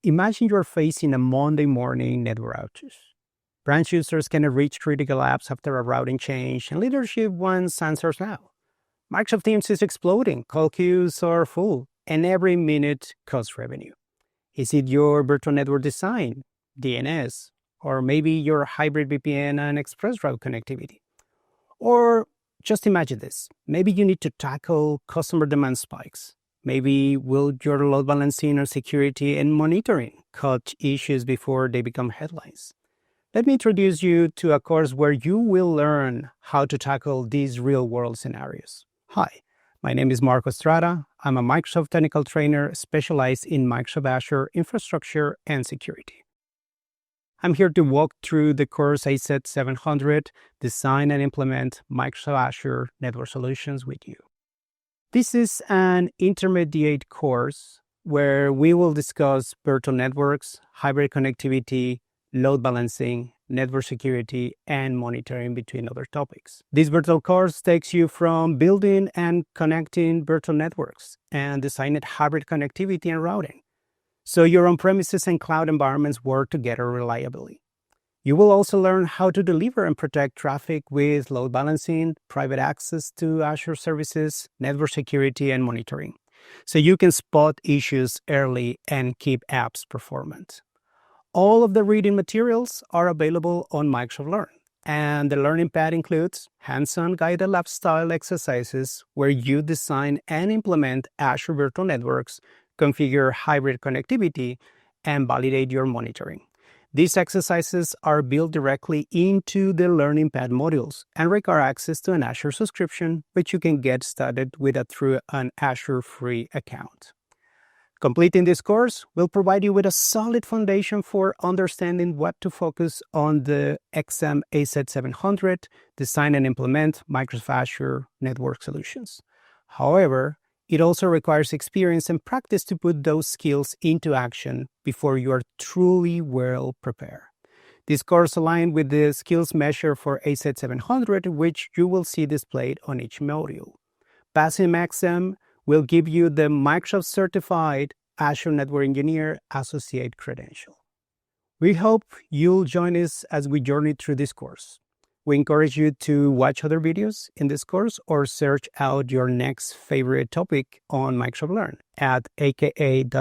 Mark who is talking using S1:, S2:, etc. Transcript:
S1: Imagine you're facing a Monday morning network outage. Branch users cannot reach critical apps after a routing change, and leadership wants answers now. Microsoft Teams is exploding, call queues are full, and every minute costs revenue. Is it your virtual network design, DNS, or maybe your hybrid VPN and express route connectivity? Or just imagine this. Maybe you need to tackle customer demand spikes. Maybe will your load balancing or security and monitoring catch issues before they become headlines? Let me introduce you to a course where you will learn how to tackle these real-world scenarios. Hi, my name is Marco Estrada. I'm a Microsoft technical trainer specialized in Microsoft Azure infrastructure and security. I'm here to walk through the course AZ-700, Design and Implement Microsoft Azure Network Solutions with you. This is an intermediate course where we will discuss virtual networks, hybrid connectivity, load balancing, network security, and monitoring, between other topics. This virtual course takes you from building and connecting virtual networks and designing hybrid connectivity and routing, so your on-premises and cloud environments work together reliably. You will also learn how to deliver and protect traffic with load balancing, private access to Azure services, network security, and monitoring, so you can spot issues early and keep apps performant. All of the reading materials are available on Microsoft Learn, and the learning pad includes hands-on guided lab-style exercises where you design and implement Azure virtual networks, configure hybrid connectivity, and validate your monitoring. These exercises are built directly into the learning pad modules and require access to an Azure subscription, which you can get started with through an Azure free account. Completing this course will provide you with a solid foundation for understanding what to focus on the XM AZ-700, Design and Implement Microsoft Azure Network Solutions. However, it also requires experience and practice to put those skills into action before you are truly well prepared. This course aligns with the skills measure for AZ-700, which you will see displayed on each module. Passing XM will give you the Microsoft Certified Azure Network Engineer Associate credential. We hope you'll join us as we journey through this course. We encourage you to watch other videos in this course or search out your next favorite topic on Microsoft Learn at aka.ms/learn.